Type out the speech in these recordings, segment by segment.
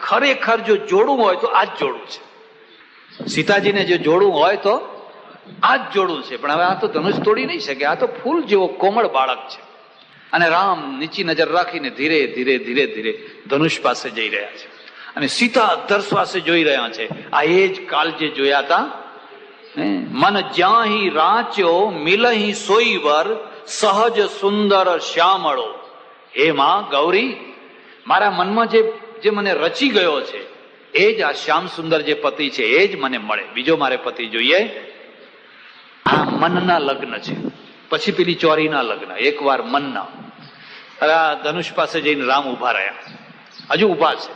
ખરેખર જો જોડવું હોય તો આ જ જોડવું છે. સીતાજીને જો જોડવું હોય તો આ જ જોડવું છે. પણ હવે આ તો ધનુષ તોડી નહીં શકે. આ તો ફૂલ જેવો કોમળ બાળક છે. અને રામ નીચી નજર રાખીને ધીરે ધીરે ધીરે ધીરે ધનુષ પાસે જઈ રહ્યા છે. અને સીતા અધર શ્વાસે જોઈ રહ્યા છે. આ એ જ કાલ જે જોયા હતા, મન જ્યાહી રાચ્યો મિલહી સોઈવર સહજ સુંદર શ્યામળો. હે માં ગૌરી, મારા મનમાં જે મને રચી ગયો છે એ જ આ શ્યામ સુંદર જે પતિ છે એ જ મને મળે. બીજો મારે પતિ જોઈએ. આ મનના લગ્ન છે. પછી પેલી ચોરીના લગ્ન. એકવાર મનના. ધનુષ પાસે જઈને રામ ઉભા રહ્યા. હજુ ઉભા છે.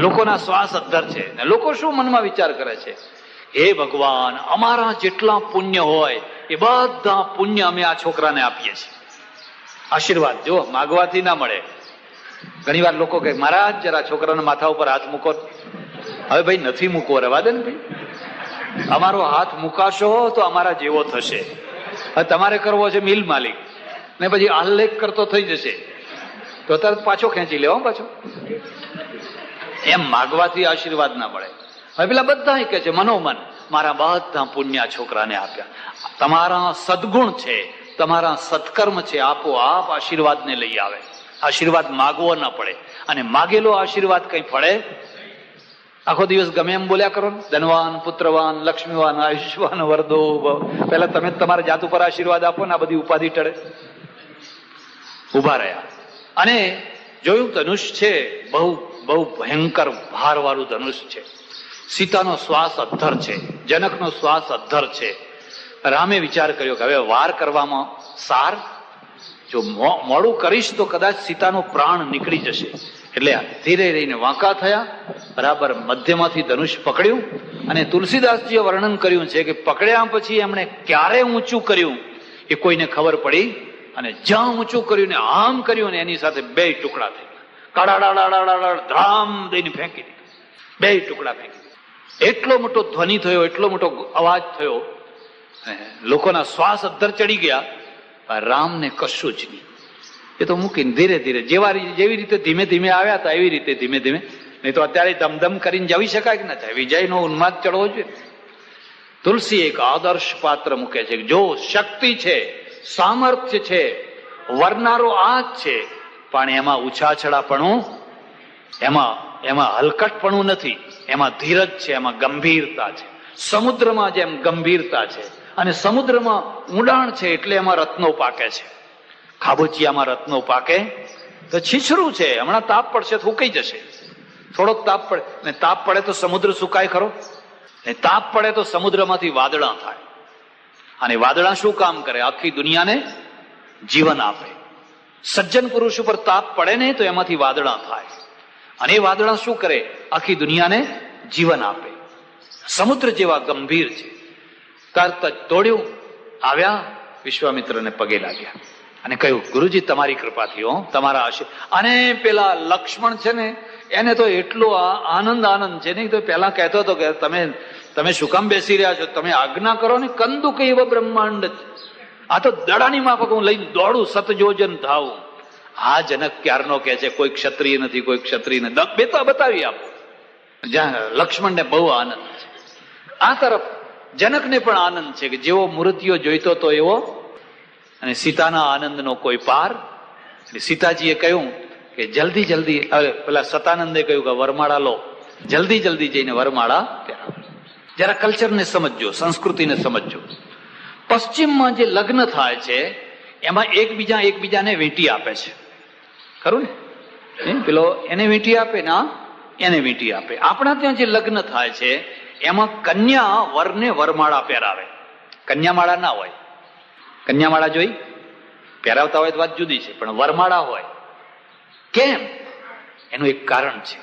લોકોના શ્વાસ અદ્ધર છે. લોકો શું મનમાં વિચાર કરે છે? હે ભગવાન, અમારા જેટલા પુણ્ય હોય એ બધા પુણ્ય અમે આ છોકરાને આપીએ છીએ. આશીર્વાદ જો માગવાથી ના મળે. ઘણી વાર લોકો કહે, મહારાજ જરા છોકરાના માથા ઉપર હાથ મૂકો. હવે ભાઈ નથી મૂકવો, રવા દે ને ભાઈ. અમારો હાથ મૂકાશો તો અમારા જેવો થશે. હવે તમારે કરવો છે મિલ માલિક, ને પછી આલ્લેખ કરતો થઈ જશે તો તરત પાછો ખેંચી લેવો પાછો. એમ માગવાથી આશીર્વાદ ના મળે. હવે પેલા બધા કહે છે મનોમન, મારા બધા પુણ્ય છોકરાને આપ્યા. તમારા સદગુણ છે, તમારા સત્કર્મ છે, આપોઆપ આશીર્વાદને લઈ આવે. આશીર્વાદ માગવો ન પડે. અને માગેલો આશીર્વાદ કઈ પડે? આખો દિવસ ગમે એમ બોલ્યા કરો ને, ધનવાન, પુત્રવાન, લક્ષ્મીવાન, આયુષ્યવાન, વરદો. પેલા તમે તમારા જાત ઉપર આશીર્વાદ આપો ને આ બધી ઉપાધિ ટળે. ઉભા રહ્યા અને જોયું ધનુષ છે બહુ બહુ ભયંકર ભાર વાળું ધનુષ છે. સીતાનો શ્વાસ અદ્ધર છે, જનકનો શ્વાસ અદ્ધર છે. રામે વિચાર કર્યો કે હવે વાર કરવામાં સાર, જો મોડું કરીશ તો કદાચ સીતાનો પ્રાણ નીકળી જશે. એટલે ધીરે રહીને વાંકા થયા, બરાબર મધ્યમાંથી ધનુષ પકડ્યું. અને તુલસીદાસજીએ વર્ણન કર્યું છે કે પકડ્યા પછી એમણે ક્યારે ઊંચું કર્યું એ કોઈને ખબર પડી. અને જ્યાં ઊંચું કર્યું ને આમ કર્યું ને એની સાથે બે ટુકડા થઈ ગયા. ધામ દઈને ફેંકી દીધું. બે ટુકડા ફેંકી દીધા. એટલો મોટો ધ્વનિ થયો, એટલો મોટો અવાજ થયો, લોકોના શ્વાસ અદ્ધર ચડી ગયા. રામને કશું જ નહીં. એ તો મૂકીને ધીરે ધીરે જેવી રીતે ધીમે ધીમે આવ્યા હતા એવી રીતે ધીમે ધીમે. નહીં તો અત્યારે ધમધમ કરીને જવી શકાય કે ના થાય? વિજયનો ઉન્માદ ચડવો જોઈએ. તુલસી એક આદર્શ પાત્ર મૂકે છે. જો શક્તિ છે, સામર્થ્ય છે, વરનારો આ જ છે, પણ એમાં ઉછાછડાપણું, એમાં હલકટપણું નથી. એમાં ધીરજ છે, એમાં ગંભીરતા છે. સમુદ્રમાં જેમ ગંભીરતા છે અને સમુદ્રમાં ઊંડાણ છે એટલે એમાં રત્નો પાકે છે. ખાબોચિયામાં રત્નો પાકે તો છીછરું છે, હમણાં તાપ પડશે તો ઉકાઈ જશે. થોડોક તાપ પડે ને તાપ પડે તો સમુદ્ર સુકાય ખરો? ને તાપ પડે તો સમુદ્રમાંથી વાદળા થાય. અને વાદળા શું કામ કરે? આખી દુનિયાને જીવન આપે. સજ્જન પુરુષ ઉપર તાપ પડે ને તો એમાંથી વાદળા થાય. અને એ વાદળા શું કરે? આખી દુનિયાને જીવન આપે. સમુદ્ર જેવા ગંભીર છે. તરત જ દોડ્યું, આવ્યા, વિશ્વામિત્રને પગે લાગ્યા અને કહ્યું, ગુરુજી તમારી કૃપાથી હો, તમારા આશીર્વાદ. અને પેલા લક્ષ્મણ છે ને એને તો એટલો આનંદ છે ને, તો પેલા કહેતો હતો કે તમે શું કામ બેસી રહ્યા છો? તમે આજ્ઞા કરો ને. કંદુક એવ બ્રહ્માંડ, આ તો દડાની માફક હું લઈને દોડું, સતજોજન ધાવું. આ જનક ક્યારનો કહે છે કોઈ ક્ષત્રિય નથી, કોઈ ક્ષત્રિય નથી. બતાવી આપો. જ્યાં લક્ષ્મણને બહુ આનંદ છે. આ તરફ જનકને પણ આનંદ છે કે જેવો મૂર્તિઓ જોઈતો તો એવો. અને સીતાના આનંદનો કોઈ પાર. એટલે સીતાજીએ કહ્યું કે જલ્દી પેલા સતાનંદે કહ્યું કે વરમાળા લો, જલ્દી જઈને વરમાળા પહેરાવો. જરા કલ્ચરને સમજજો, સંસ્કૃતિને સમજજો. પશ્ચિમમાં જે લગ્ન થાય છે એમાં એકબીજાને વીંટી આપે છે, ખરું ને? પેલો એને વીંટી આપે ને એને વીંટી આપે. આપણા ત્યાં જે લગ્ન થાય છે એમાં કન્યા વરને વરમાળા પહેરાવે. કન્યામાળા ના હોય. કન્યામાળા જોઈ પહેરાવતા હોય તો વાત જુદી છે, પણ વરમાળા હોય. કેમ? એનું એક કારણ છે.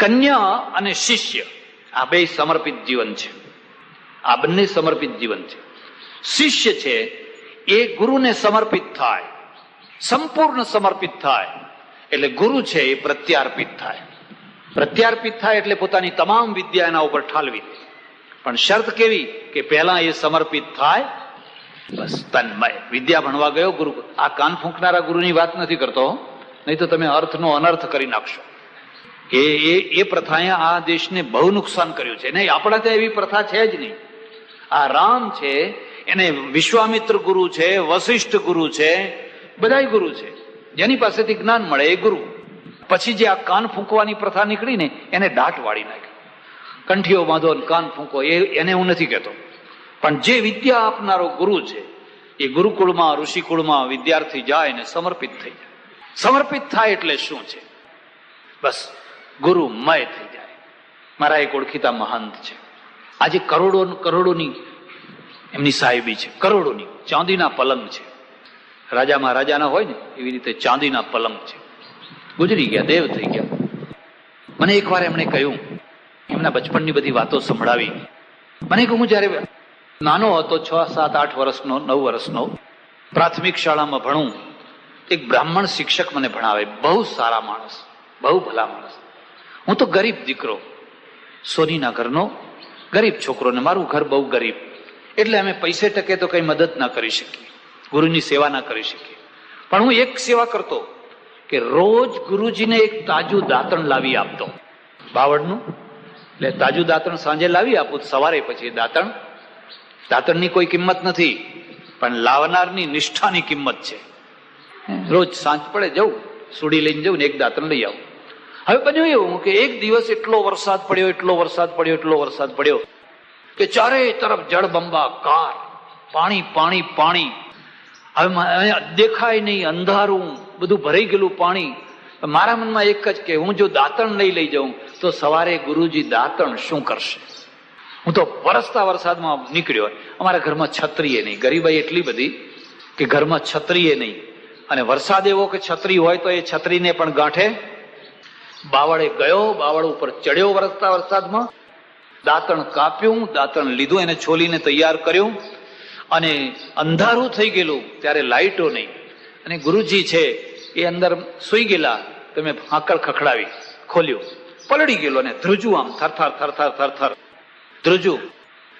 કન્યા અને શિષ્ય આ બે સમર્પિત જીવન છે. આ બંને સમર્પિત જીવન છે. શિષ્ય છે એ ગુરુને સમર્પિત થાય, સંપૂર્ણ સમર્પિત થાય. એટલે ગુરુ છે એ પ્રત્યાર્પિત થાય. પ્રત્યાર્પિત થાય એટલે પોતાની તમામ વિદ્યા એના ઉપર ઠાલવી દે. પણ શરત કેવી? કે પહેલા એ સમર્પિત થાય. બસ તન્મય. વિદ્યા ભણવા ગયો ગુરુ. આ કાન ફૂંકનારા ગુરુની વાત નથી કરતો, નહીં તો તમે અર્થનો અનર્થ કરી નાખશો. એ પ્રથાએ આ દેશને બહુ નુકસાન કર્યું છે. નહીં, આપણા ત્યાં એવી પ્રથા છે જ નહીં. આ રામ છે, એને વિશ્વામિત્ર ગુરુ છે, વશિષ્ઠ ગુરુ છે, બધા ગુરુ છે. જેની પાસેથી જ્ઞાન મળે એ ગુરુ. પછી જે આ કાન ફૂંકવાની પ્રથા નીકળી ને એને દાટ વાળી નાખી. કંઠીઓ બાંધો કાન ફૂંકો એને હું નથી કહેતો, પણ જે વિદ્યા આપનારો ગુરુ છે એ ગુરુકુળમાં ઋષિકુળમાં વિદ્યાર્થી જાય ને સમર્પિત થઈ જાય. સમર્પિત થાય એટલે શું છે? બસ ગુરુમય થઈ જાય. મારા એક ઓળખીતા મહંત છે, આજે કરોડોની એમની સાહેબી છે, કરોડોની. ચાંદીના પલંગ છે, રાજામાં રાજાના હોય ને એવી રીતે ચાંદીના પલંગ છે. ગુજરી ગયા, દેવ થઈ ગયા. મને એકવાર એમણે કહ્યું, એમના બચપણની બધી વાતો સંભળાવી. મને કહ્યું, હું જયારે નાનો હતો, 6, 7, 8 વર્ષનો, 9 વર્ષનો, પ્રાથમિક શાળામાં ભણું, એક બ્રાહ્મણ શિક્ષક મને ભણાવે. બહુ સારા માણસ, બહુ ભલા માણસ. હું તો ગરીબ દીકરો, સોનીના ઘરનો ગરીબ છોકરો, ને મારું ઘર બહુ ગરીબ, એટલે અમે પૈસે ટકે તો કઈ મદદ ના કરી શકીએ, ગુરુની સેવા ના કરી શકીએ. પણ હું એક સેવા કરતો કે રોજ ગુરુજીને એક તાજું દાંતણ લાવી આપતો, બાવળનું. એટલે તાજું દાંતણ સાંજે લાવી આપું, સવારે પછી દાંતણની કોઈ કિંમત નથી, પણ લાવનારની નિષ્ઠાની કિંમત છે. રોજ સાંજ પડે જવું, સુડી લઈને જવું ને એક દાંતણ લઈ આવું. હવે બન્યું એવું કે એક દિવસ એટલો વરસાદ પડ્યો કે ચારે તરફ જળબંબાકાર, પાણી પાણી પાણી. હવે દેખાય નહીં, અંધારું, બધું ભરાઈ ગયેલું પાણી. મારા મનમાં એક જ કે હું જો દાંતણ નહીં લઈ જાઉં તો સવારે ગુરુજી દાંતણ શું કરશે? હું તો વરસતા વરસાદમાં નીકળ્યો. અમારા ઘરમાં છત્રીએ નહીં, ગરીબાઈ એટલી બધી કે ઘરમાં છત્રીએ નહીં, અને વરસાદ એવો કે છત્રી હોય તો એ છત્રીને પણ ગાંઠે. બાવળે ગયો, બાવળ ઉપર ચડ્યો વરસતા વરસાદમાં, દાંતણ કાપ્યું, દાંતણ લીધું, એને છોલીને તૈયાર કર્યું, અને અંધારું થઈ ગયેલું ત્યારે લાઈટો નહીં, અને ગુરુજી છે એ અંદર સુઈ ગયેલા. તમે હાકળ ખખડાવી, ખોલ્યું, પલળી ગયેલો ને ધ્રુજું, આમ થરથર ધ્રુજું.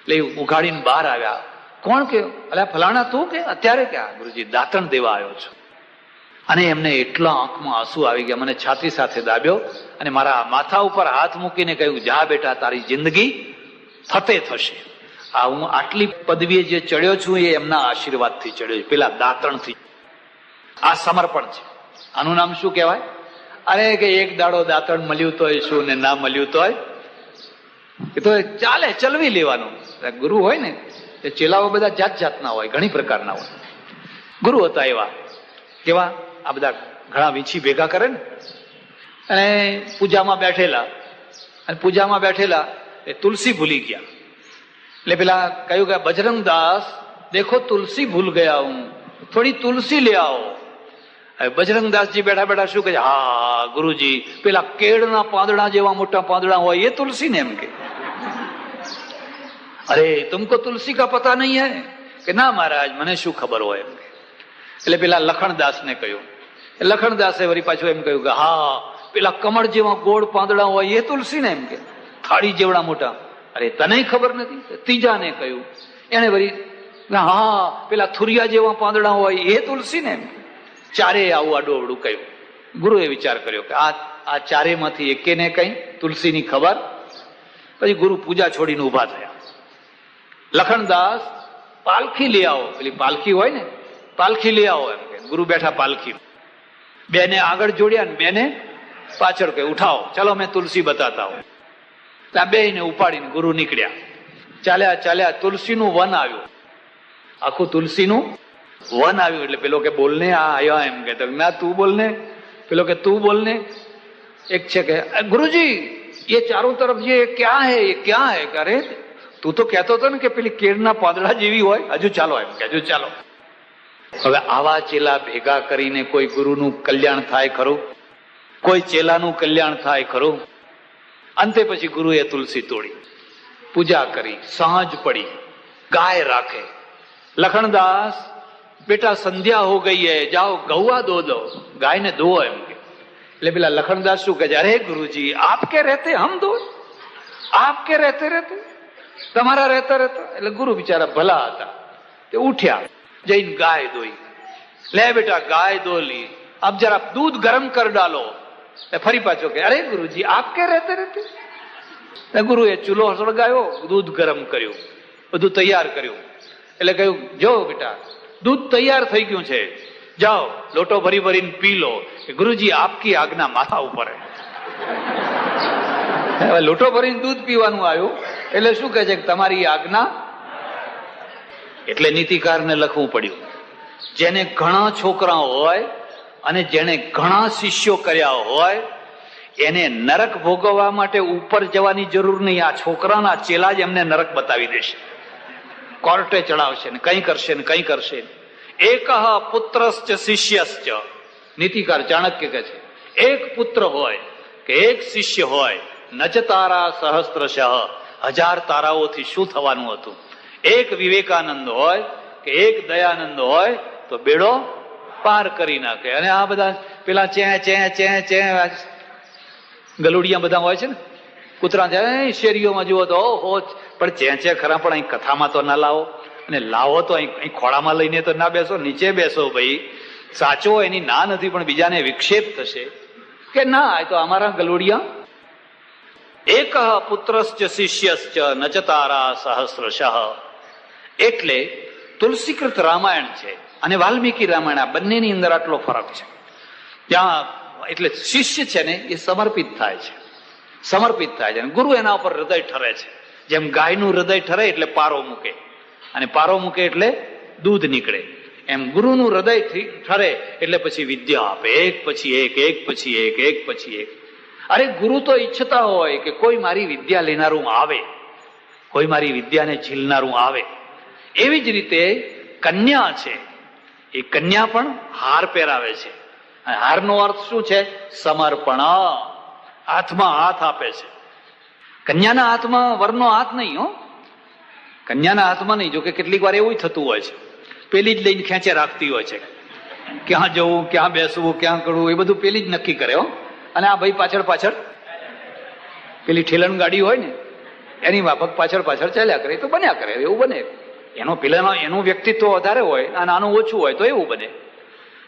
એટલે ઉઘાડીને બહાર આવ્યા. કોણ કે? અલ્યા ફલાણા તું કે? અત્યારે ક્યાં? ગુરુજી દાંતણ દેવા આવ્યો છું. અને એમને એટલા આંખમાં આંસુ આવી ગયા, મને છાતી સાથે દાબ્યો અને મારા માથા ઉપર હાથ મૂકીને કહ્યું, જા બેટા, તારી જિંદગી ફતે થશે. આ હું આટલી પદવીએ જે ચડ્યો છું એ એમના આશીર્વાદથી ચડ્યો છું, પેલા દાંતણથી. આ સમર્પણ છે. આનું નામ શું કહેવાય? અરે કે એક દાડો દાંતણ મળ્યું તોય શું ને ના મળ્યું તોય એ તો ચાલે, ચલવી લેવાનું. ગુરુ હોય ને એ ચેલાઓ બધા જાત જાતના હોય, ઘણી પ્રકારના હોય. ગુરુ હતા એવા કેવા, આ બધા ઘણા વીંછી ભેગા કરે ને, અને પૂજામાં બેઠેલા એ તુલસી ભૂલી ગયા. એટલે પેલા કહ્યું કે બજરંગદાસ દેખો તુલસી ભૂલ ગયા હું, થોડી તુલસી લે આવો. હવે બજરંગદાસજી બેઠા બેઠા શું કહે? હા ગુરુજી, પેલા કેળના પાંદડા જેવા મોટા પાંદડા હોય એ તુલસી ને એમ કે. અરે તુમકો તુલસી કા પતા નહીં હૈ? કે ના મહારાજ, મને શું ખબર હોય એમ કે. એટલે પેલા લખણદાસને કહ્યું. લખણદાસે વળી પાછું એમ કહ્યું કે હા, પેલા કમળ જેવા ગોળ પાંદડા હોય એ તુલસી ને એમ કે, થાળી જેવડા મોટા. અરે તને ખબર નથી? ત્રીજાને કહ્યું. એને વળી હા, પેલા થુરિયા જેવા પાંદડા હોય એ તુલસી ને એમ. ચારે આવું આડું અવડું કહ્યું. ગુરુએ વિચાર કર્યો કે આ ચારેમાંથી એકેને કઈ તુલસીની ખબર. પછી ગુરુ પૂજા છોડીને ઉભા થયા. લખણદાસ, પાલખી લઈ આવો. પેલી પાલખી હોય ને, પાલખી લઈ આવો એમ કે. ગુરુ બેઠા પાલખી, બેને આગળ જોડ્યા ને બેને પાછળ કે ઉઠાવો, ચાલો મેં તુલસી બતાતા હું. ત્યાં બેને ઉપાડીને ગુરુ નીકળ્યા. ચાલ્યા તુલસીનું વન આવ્યું, આખું તુલસીનું વન આવ્યું. એટલે પેલો કે બોલને, આ આવ્યા એમ કે. ના તું બોલને. પેલો કે તું બોલને. એક છે કે ગુરુજી ये चारों तरफ ये क्या है, ये क्या है? अरे તું તો કહેતો હતો ને કે પેલી કેળના પાંદડા જેવી હોય. હજુ ચાલો એમ કે, હજુ ચાલો. હવે આવા ચેલા ભેગા કરીને કોઈ ગુરુનું કલ્યાણ થાય ખરું? કોઈ ચેલાનું કલ્યાણ થાય ખરું? અંતે પછી ગુરુએ તુલસી તોડી, પૂજા કરી, સાંજ પડી, ગાય રાખે. લખણદાસ, બેટા સંધ્યા હો ગઈ હૈ, જાઓ ગૌવા દો, ગાયને દો એમ કે. એટલે પેલા લખણદાસ શું કહે છે? અરે ગુરુજી, આપ કે રહેતે હમ દો, આપ કે રહેતે તમારા રહેતા. એટલે ગુરુ બિચારા ભલા હતા, તે ઉઠ્યા, જઈને ગાય દોઈ. લે બેટા ગાય દો લી, अब जरा दूध गर्म कर डालो. ફરી પાછો કે અરે ગુરુજી આપ કે રહેતે રહેતે. ગુરુએ ચૂલો સળગાવ્યો, દૂધ ગરમ કર્યું, બધું તૈયાર કર્યું. એટલે કહ્યું જો બેટા દૂધ તૈયાર થઈ ગયું છે, જાઓ લોટો ભરી ભરીને પી લો. ગુરુજી આપકી આજ્ઞા માથા ઉપર. લોટો ભરીને દૂધ પીવાનું આવ્યું એટલે શું કહે છે કે તમારી આજ્ઞા. એટલે નીતિકારને લખવું પડ્યું, જેને ઘણા છોકરાઓ હોય અને જેને ઘણા શિષ્યો કર્યા હોય એને નરક ભોગવવા માટે ઉપર જવાની જરૂર નહીં. આ છોકરાના ચેલા જ એમને નરક બતાવી દેશે, કોર્ટે ચડાવશે ને કંઈ કરશે ને કંઈ કરશે. એક પુત્રશ્ચ શિષ્યશ્ચ, નીતિકાર ચાણક્ય કહે છે એક પુત્ર હોય કે એક શિષ્ય હોય, નચ તારા સહસ્ત્રશ, 1000 તારાઓથી શું થવાનું હતું. એક વિવેકાનંદ હોય કે એક દયાનંદ હોય તો બેડો પાર કરી નાખે. અને આ બધા પેલા ગલુડિયા બધા હોય છે ને, કૂતરા જાય શેરીઓમાં જુઓ તો ઓહો, પણ ચે ખરા, પણ અહીં કથામાં તો ના લાવો, અને લાવો તો અહીં ખોળામાં લઈને તો ના બેસો, નીચે બેસો ભાઈ. સાચો એની ના નથી, પણ બીજાને વિક્ષેપ થશે કે ના આ તો અમારા ગલુડિયા. એક પુત્રશ્ચ શિષ્યશ્ચ નચ તારા સહસ્રશ. એટલે તુલસીકૃત રામાયણ છે અને વાલ્મીકી રામાયણ, આ બંનેની અંદર આટલો ફરક છે. ત્યાં એટલે શિષ્ય છે ને એ સમર્પિત થાય છે, સમર્પિત થાય છે. ગુરુ એના ઉપર હૃદય ઠરે છે. જેમ ગાયનું હૃદય ઠરે એટલે પારો મૂકે, અને પારો મૂકે એટલે દૂધ નીકળે, એમ ગુરુનું હૃદય ઠરે એટલે પછી વિદ્યા આપે, એક પછી એક, એક પછી એક, એક પછી એક. અરે ગુરુ તો ઈચ્છતા હોય કે કોઈ મારી વિદ્યા લેનારું આવે, કોઈ મારી વિદ્યાને ઝીલનારું આવે. એવી જ રીતે કન્યા છે, એ કન્યા પણ હાર પહેરાવે છે. હારનો અર્થ શું છે? સમર્પણ. હાથમાં હાથ આપે છે. કન્યાના હાથમાં વરનો હાથ નહીં હો, કન્યાના હાથમાં નહીં. જો કે કેટલીક વાર એવું થતું હોય છે, પેલી જ લઈને ખેંચે રાખતી હોય છે, ક્યાં જવું, ક્યાં બેસવું, ક્યાં કરવું, એ બધું પેલી જ નક્કી કરે હો. અને આ ભાઈ પાછળ પાછળ, પેલી ઠેલણ ગાડી હોય ને એની માફક પાછળ પાછળ ચાલ્યા કરે, તો બન્યા કરે, એવું બને. એનો પેલા એનું વ્યક્તિત્વ વધારે હોય અને આનું ઓછું હોય તો એવું બને.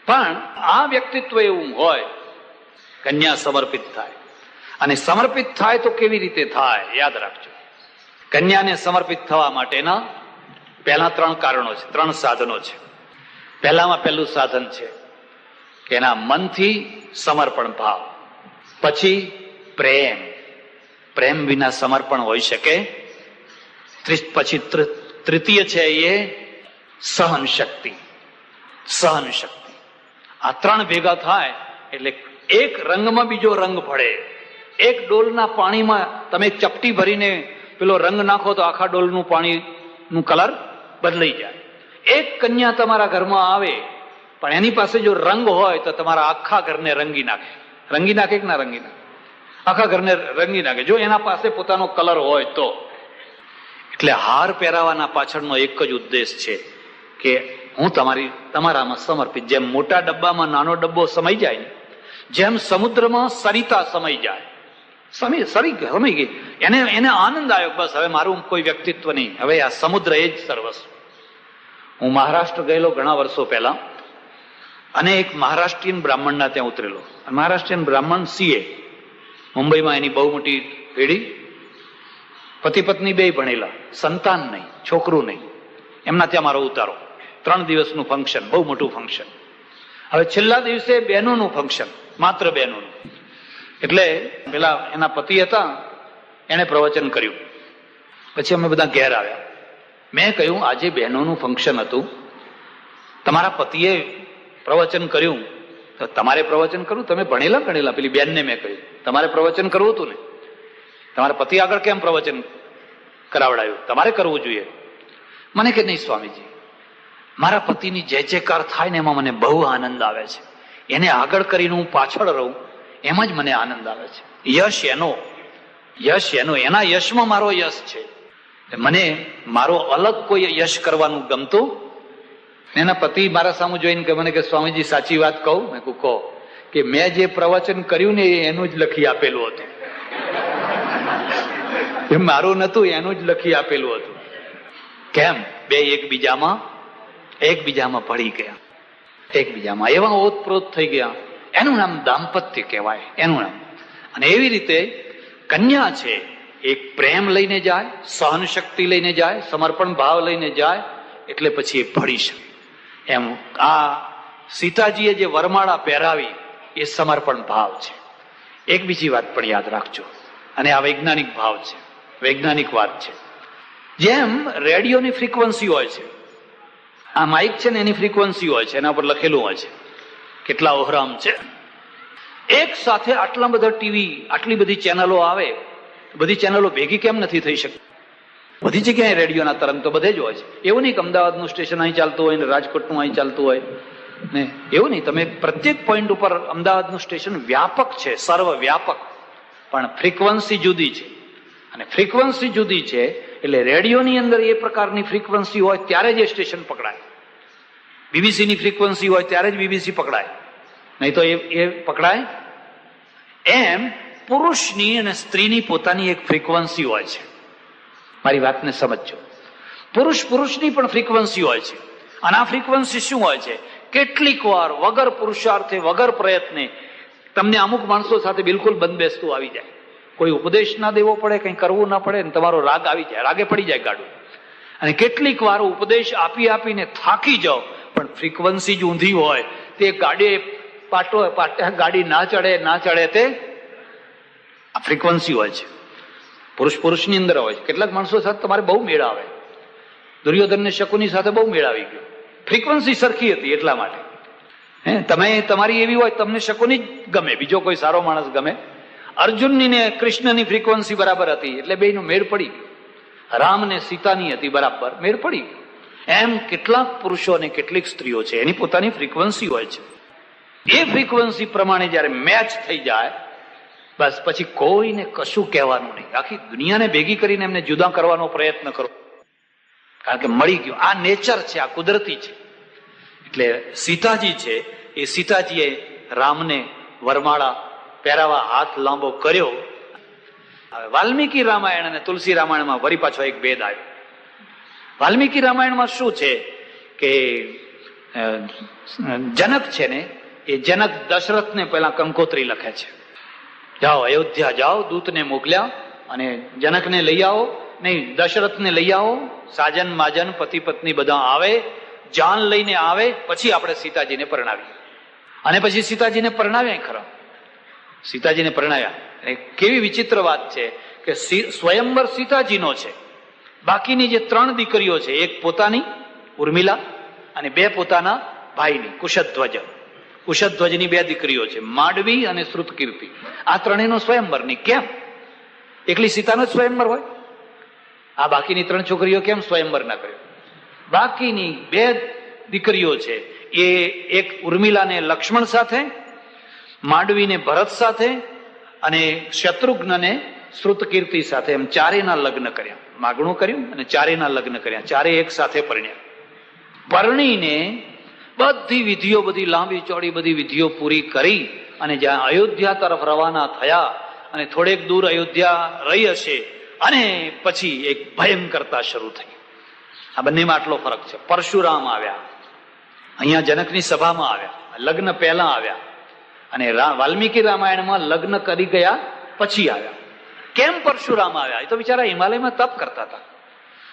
પણ આ વ્યક્તિત્વ એવું હોય, કન્યા સમર્પિત થાય. અને સમર્પિત થાય તો કેવી રીતે થાય યાદ રાખજો. કન્યાને સમર્પિત થવા માટેના પહેલા 3 કારણો છે, 3 સાધનો છે. પહેલું સાધન છે કે એના મનથી સમર્પણ ભાવ, પછી પ્રેમ, પ્રેમ વિના સમર્પણ હોઈ શકે. પછી તૃતીય છે એ સહન શક્તિ, સહન શક્તિ. આ 3 ભેગા થાય એટલે એક રંગમાં બીજો રંગ ભળે. એક ડોલના પાણીમાં તમે ચપટી ભરીને પેલો રંગ નાખો તો આખા ડોલનું પાણીનું કલર બદલાઈ જાય. એક કન્યા તમારા ઘરમાં આવે પણ એની પાસે જો રંગ હોય તો તમારા આખા ઘરને રંગી નાખે. રંગી નાખે કે ના રંગી નાખે? આખા ઘરને રંગી નાખે જો એના પાસે પોતાનો કલર હોય તો. એટલે હાર પહેરાવાના પાછળનો એક જ ઉદ્દેશ છે કે હું તમારામાં સમર્પિત. જેમ મોટા ડબ્બામાં નાનો ડબ્બો સમાઈ જાય ને, જેમ સમુદ્રમાં સરિતા સમાઈ જાય, સમય ગઈ, એને આનંદ આવ્યો, બસ હવે મારું કોઈ વ્યક્તિત્વ નહીં, હવે આ સમુદ્ર એ જ સર્વસ્વ. હું મહારાષ્ટ્ર ગયેલો ઘણા વર્ષો પહેલા, અને એક મહારાષ્ટ્રીયન બ્રાહ્મણના ત્યાં ઉતરેલો. મહારાષ્ટ્રીયન બ્રાહ્મણ CA, મુંબઈમાં એની બહુ મોટી પેઢી, પતિ પત્ની બે ભણેલા, સંતાન નહીં, છોકરું નહીં. એમના ત્યાં મારો ઉતારો, 3 દિવસનું ફંક્શન, બહુ મોટું ફંક્શન. હવે છેલ્લા દિવસે બહેનોનું ફંક્શન, માત્ર બહેનોનું. એટલે પેલા એના પતિ હતા, એને પ્રવચન કર્યું. પછી અમે બધા ઘેર આવ્યા. મેં કહ્યું આજે બહેનોનું ફંક્શન હતું, તમારા પતિએ પ્રવચન કર્યું તો તમારે પ્રવચન કરવું? તમે ભણેલા? પેલી બેનને મેં કહ્યું તમારે પ્રવચન કરવું હતું ને, તમારા પતિ આગળ કેમ પ્રવચન કરાવડાયું? તમારે કરવું જોઈએ. મને કે નહીં સ્વામીજી, મારા પતિની જય જયકાર થાય ને એમાં મને બહુ આનંદ આવે છે. એને આગળ કરીને હું પાછળ રહું એમાં જ મને આનંદ આવે છે. યશ એનો, એના યશમાં મારો યશ છે. મને મારો અલગ કોઈ યશ કરવાનું ગમતું. એના પતિ મારા સામું જોઈને કે મને કે સ્વામીજી સાચી વાત કહું? મેં કહો કે મેં જે પ્રવચન કર્યું ને એનું જ લખી આપેલું હતું. એ મારું નતું, એનું જ લખી આપેલું હતું. કેમ? બે એકબીજામાં ભળી ગયા, એકબીજામાં એવા ઓતપ્રોત થઈ ગયા, એનું નામ દાંપત્ય કહેવાય, એનું નામ. અને એવી રીતે કન્યા છે, એક પ્રેમ લઈને જાય, સહન શક્તિ લઈને જાય, સમર્પણ ભાવ લઈને જાય, એટલે પછી એ ભળી શકે. એમ આ સીતાજીએ જે વરમાળા પહેરાવી એ સમર્પણ ભાવ છે. એક બીજી વાત પણ યાદ રાખજો, અને આ વૈજ્ઞાનિક ભાવ છે, વૈજ્ઞાનિક વાત છે. જેમ રેડિયોની ફ્રીક્વન્સી હોય છે, આ માઇક છે ને એની ફ્રીક્વન્સી હોય છે, એના પર લખેલું હોય છે કેટલા ઓહરામ છે. એક સાથે આટલા બધા ટીવી, આટલી બધી ચેનલો આવે, બધી ચેનલો ભેગી કેમ નથી થઈ શકતી? બધી જગ્યાએ રેડિયોના તરંગ તો બધે જ હોય છે. એવું નહીં કે અમદાવાદનું સ્ટેશન અહીં ચાલતું હોય ને રાજકોટનું અહીં ચાલતું હોય ને, એવું નહીં. તમે પ્રત્યેક પોઈન્ટ ઉપર અમદાવાદનું સ્ટેશન વ્યાપક છે, સર્વ વ્યાપક, પણ ફ્રીક્વન્સી જુદી છે. અને ફ્રીક્વન્સી જુદી છે એટલે રેડિયોની અંદર એ પ્રકારની ફ્રીક્વન્સી હોય ત્યારે જ એ સ્ટેશન પકડાય. બીબીસીની ફ્રીક્વન્સી હોય ત્યારે જ બીબીસી પકડાય, નહીં તો એ પકડાય. એમ પુરુષની અને સ્ત્રીની પોતાની એક ફ્રીક્વન્સી હોય છે. મારી વાતને સમજજો. પુરુષની પણ ફ્રીક્વન્સી હોય છે. અને આ ફ્રીક્વન્સી શું હોય છે? કેટલીક વાર વગર પુરુષાર્થે, વગર પ્રયત્ને તમને અમુક માણસો સાથે બિલકુલ બંધબેસતું આવી જાય. કોઈ ઉપદેશ ના દેવો પડે, કંઈ કરવું ના પડે, તમારો રાગ આવી જાય, રાગે પડી જાય ગાડું. અને કેટલીક વાર ઉપદેશ આપી આપીને થાકી જાઓ, પણ ફ્રીક્વન્સી જ ઊંધી હોય, તે ગાડી ના ચડે તે આ ફ્રીક્વન્સી હોય છે. પુરુષની અંદર હોય છે. કેટલાક માણસો સાથે તમારે બહુ મેળ આવે. દુર્યોધનને શકુની સાથે બહુ મેળ આવી ગયો, ફ્રીક્વન્સી સરખી હતી એટલા માટે. તમે તમારી એવી હોય, તમને શકુની જ ગમે, બીજો કોઈ સારો માણસ ગમે. અર્જુનની ને કૃષ્ણની ફ્રીક્વન્સી બરાબર હતી એટલે બેયનો મેળ પડી ગયો. રામ ને સીતાની હતી બરાબર, મેળ પડી ગયો. એમ કેટલાક પુરુષો અને કેટલીક સ્ત્રીઓ છે, એની પોતાની ફ્રીક્વન્સી હોય છે. એ ફ્રીક્વન્સી પ્રમાણે જયારે મેચ થઈ જાય, બસ પછી કોઈને કશું કહેવાનું નહીં. આખી દુનિયાને ભેગી કરીને એમને જુદા કરવાનો પ્રયત્ન કરો, કારણ કે મળી ગયું. આ નેચર છે, આ કુદરતી છે. એટલે સીતાજી છે, એ સીતાજીએ રામને વરમાળા પહેરાવા હાથ લાંબો કર્યો. હવે વાલ્મીકી રામાયણ અને તુલસી રામાયણમાં વળી પાછો એક ભેદ આવ્યો. વાલ્મીકી રામાયણમાં શું છે કે જનક છે ને, એ જનક દશરથને પેલા કંકોત્રી લખે છે, જાઓ અયોધ્યા જાઓ, દૂતને મોકલ્યા અને જનકને લઈ આવો, નહીં દશરથને લઈ આવો, સાજન માજન પતિ પત્ની બધા આવે, જાન લઈને આવે, પછી આપણે સીતાજીને પરણાવીએ. અને પછી સીતાજીને પરણાવ્યા ખરા, સીતાજીને પરણાવ્યા. કેવી વિચિત્ર વાત છે કે સ્વયંવર સીતાજીનો છે, બાકીની જે 3 દીકરીઓ છે, એક પોતાની ઉર્મિલા અને 2 પોતાના ભાઈની કુશધ્વજની 2 દીકરીઓ છે, માંડવી અને શ્રુતકીર્તિ. આ ત્રણેયનો સ્વયંવર નહીં. કેમ એકલી સીતાનો જ સ્વયંવર હોય? આ બાકીની 3 છોકરીઓ કેમ સ્વયંવર ના કર્યો? બાકીની 2 દીકરીઓ છે, એ એક ઉર્મિલાને લક્ષ્મણ સાથે, માંડવીને ભરત સાથે અને શત્રુઘ્નને શ્રુતકીર્તિ સાથે, એમ ચારેયના લગ્ન કર્યા. માગણું કર્યું અને ચારેયના લગ્ન કર્યા. ચારેય એક સાથે પરણ્યા. પરણીને બધી વિધિઓ, બધી લાંબી ચોડી બધી વિધિઓ પૂરી કરી અને જ્યાં અયોધ્યા તરફ રવાના થયા, અને થોડેક દૂર અયોધ્યા રહી હશે, અને પછી એક ભયંકરતા શરૂ થઈ. આ બંનેમાં આટલો ફરક છે. પરશુરામ આવ્યા, અહીંયા જનકની સભામાં આવ્યા, લગ્ન પહેલા આવ્યા, અને વાલ્મીકી રામાયણમાં લગ્ન કરી ગયા પછી આવ્યા. કેમ પરશુરામ આવ્યા? એ તો બિચારા હિમાલયમાં તપ કરતા હતા,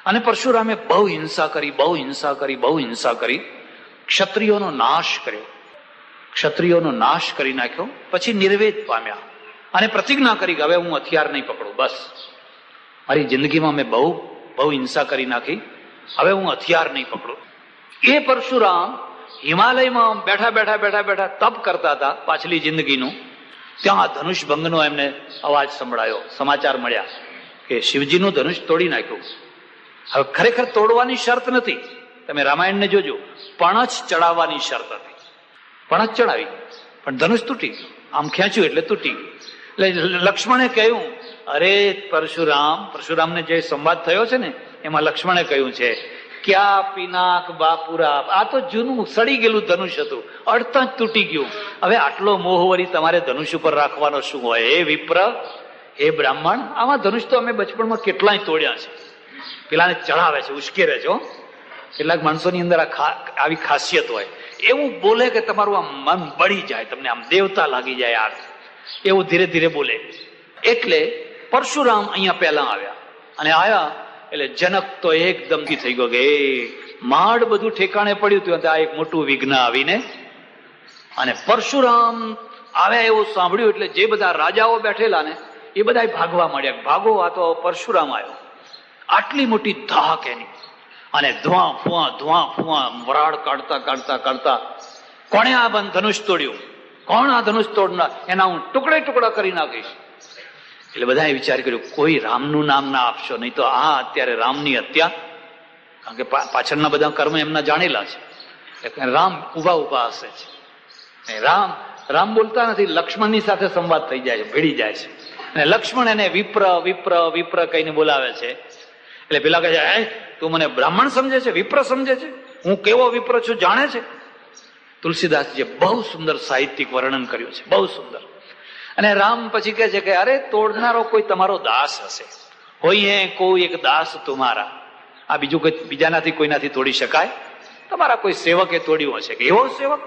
અને પરશુરામે બહુ હિંસા કરી, ક્ષત્રિયોનો નાશ કર્યો, ક્ષત્રિયોનો નાશ કરી નાખ્યો. પછી નિર્વેદ પામ્યા અને પ્રતિજ્ઞા કરી કે હવે હું હથિયાર નહીં પકડું, બસ મારી જિંદગીમાં મેં બહુ હિંસા કરી નાખી, હવે હું હથિયાર નહીં પકડું. એ પરશુરામ હિમાલયમાં બેઠા તપ કરતા હતા પાછલી જિંદગીનું. ત્યાં ધનુષ ભંગનો એમને અવાજ સંભળાયો, સમાચાર મળ્યા કે શિવજીનું ધનુષ તોડી નાખ્યું. હવે ખરેખર તોડવાની શરત નથી, તમે રામાયણને જોજો, પણછ ચડાવવાની શરત હતી. પણછ ચડાવી પણ ધનુષ તૂટી ગયું, આમ ખેંચ્યું એટલે તૂટી ગયું. એટલે લક્ષ્મણે કહ્યું, અરે પરશુરામને જે સંવાદ થયો છે ને એમાં લક્ષ્મણે કહ્યું છે, ક્યાં પિનાક બાપુરા, આ તો જૂનું સડી ગયેલું ધનુષ હતું, અડતા જ તૂટી ગયું. હવે આટલો મોહ વળી તમારે ધનુષ ઉપર રાખવાનો શું હોય? હે વિપ્ર, હે બ્રાહ્મણ, આમાં ધનુષ તો અમે બચપણમાં કેટલાય તોડ્યા છે. પેલાને ચડાવે છે, ઉશ્કેરે છે. કેટલાક માણસોની અંદર આવી ખાસિયત હોય, એવું બોલે કે તમારું આમ મન બળી જાય, તમને આમ દેવતા લાગી જાય યાર, એવું ધીરે ધીરે બોલે. એટલે પરશુરામ અહીંયા પહેલા આવ્યા, અને આયા એટલે જનક તો એકદમ થઈ ગયો કે માંડ બધું ઠેકાણે પડ્યું હતું, આ એક મોટું વિઘ્ન આવીને. અને પરશુરામ આવ્યા એવું સાંભળ્યું એટલે જે બધા રાજાઓ બેઠેલા ને એ બધા ભાગવા માંડ્યા, ભાગો આ તો પરશુરામ આવ્યો. આટલી મોટી ધાક એની, અને ધુઆ ફુઆ વરાળ કાઢતા કાઢતા કાઢતા કોણે આ ધનુષ તોડ્યું, કોણ આ ધનુષ તોડનાર, એના હું ટુકડે ટુકડા કરી નાખીશ. એટલે બધાએ વિચાર કર્યો કોઈ રામનું નામ ના આપશો, નહીં તો આ અત્યારે રામની હત્યા, કારણ કે પાછળના બધા કર્મ એમના જાણેલા છે, એટલે રામ ઉભા હશે છે. રામ બોલતા નથી, લક્ષ્મણની સાથે સંવાદ થઈ જાય છે, ભીડી જાય છે, અને લક્ષ્મણ એને વિપ્ર કહીને બોલાવે છે. એટલે પેલા કહે છે તું મને બ્રાહ્મણ સમજે છે, વિપ્ર સમજે છે, હું કેવો વિપ્ર છું જાણે છે. તુલસીદાસજીએ બહુ સુંદર સાહિત્યિક વર્ણન કર્યું છે, બહુ સુંદર. અને રામ પછી કહે છે કે અરે તોડનારો કોઈ તમારો દાસ હશે, હોય કોઈ એક દાસ તુમારા. આ બીજું કોઈ બીજાનાથી કોઈનાથી તોડી શકાય? તમારા કોઈ સેવકે તોડ્યું હશે, કે એવો સેવક.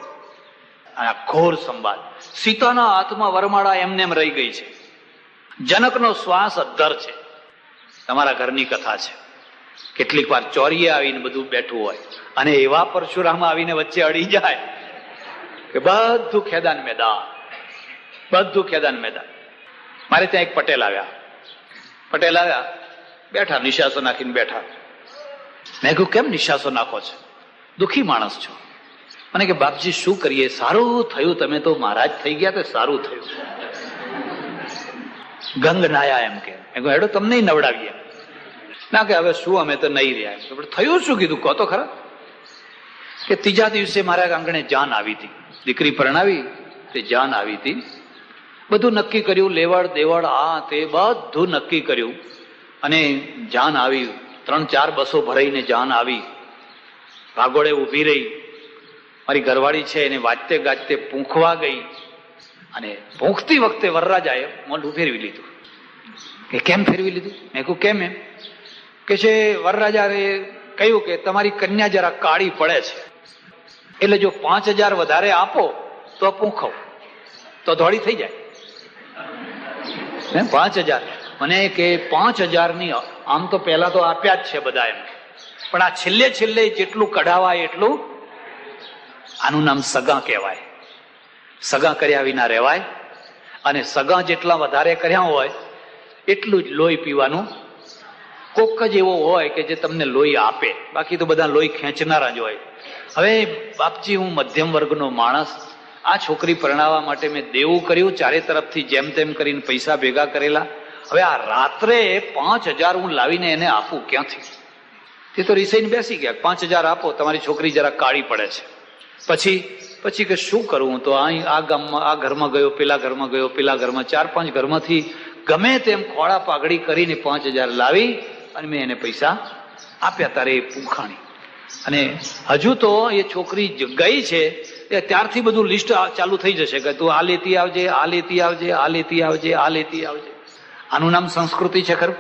આ ઘોર સંવાદ. સીતાના હાથમાં વરમાળા એમને એમ રહી ગઈ છે, જનકનો શ્વાસ અદ્ધર છે. તમારા ઘરની કથા છે, કેટલીક વાર ચોરીએ આવીને બધું બેઠું હોય, અને એવા પરશુરામ આવીને વચ્ચે અડી જાય કે બધું ખેદાન મેદાન. મારે ત્યાં એક પટેલ આવ્યા, બેઠા નિશાસો નાખીને બેઠા. મેં કહ્યું કેમ નિશાસો નાખો છો, દુઃખી માણસ છો? મને કે બાપજી શું કરીએ, સારું થયું તમે તો મહારાજ થઈ ગયા, તો સારું થયું. ગંગ નાયા એમ કે હેડો તમને નવડાવીએ. ના કે હવે શું, અમે તો નહીં રહ્યા. થયું શું કીધું કહો તો ખરા. કે ત્રીજા દિવસે મારા આંગણે જાન આવી હતી, દીકરી પરણાવી તે જાન આવી હતી. બધું નક્કી કર્યું, લેવડ દેવડ આ તે બધું નક્કી કર્યું, અને જાન આવી. 3-4 બસો ભરાઈને જાન આવી, ભાગોળે ઉભી રહી. મારી ઘરવાળી છે એને વાજતે ગાજતે પૂંખવા ગઈ, અને પૂંખતી વખતે વરરાજાએ મોઢું ફેરવી લીધું. કે કેમ ફેરવી લીધું? મેં કહ્યું કેમ? એમ કે છે વરરાજાએ કહ્યું કે તમારી કન્યા જરા કાળી પડે છે, એટલે જો 5000 વધારે આપો તો પૂંખો, તો ધોળી થઈ જાય. 5000 મને કે 5000ની આમ તો પહેલા તો આપ્યા જ છે બધા એમ, પણ આ છેલ્લે જેટલું કઢાવાય એટલું. આનું નામ સગા કહેવાય. સગા કર્યા વિના રહેવાય, અને સગા જેટલા વધારે કર્યા હોય એટલું જ લોહી પીવાનું. કોક જ એવો હોય કે જે તમને લોહી આપે, બાકી તો બધા લોહી ખેંચનારા જ હોય. હવે બાપજી હું મધ્યમ વર્ગનો માણસ, આ છોકરી પરણાવવા માટે મેં દેવું કર્યું, ચારે તરફથી જેમ તેમ કરીને પૈસા ભેગા કરેલા. હવે આ રાત્રે 5000 હું લાવીને એને આપું ક્યાંથી? તે તો રિસાઈને બેસી ગયા. 5000 આપો, તમારી છોકરી જરા કાળી પડે છે. પછી કે શું કરું? તો આ ગામમાં આ ઘરમાં ગયો, પેલા ઘરમાં ગયો, પેલા ઘરમાં, 4-5 ઘરમાંથી ગમે તેમ ખોળા પાઘડી કરીને 5000 લાવી અને મેં એને પૈસા આપ્યા. તારે એ પૂંખાણી. અને હજુ તો એ છોકરી ગઈ છે ત્યારથી બધું લિસ્ટ ચાલુ થઈ જશે કે તું આ લેતી આવજે, આ લેતી આવજે, આ લેતી આવજે, આ લેતી આવજે. આનું નામ સંસ્કૃતિ છે ખરું?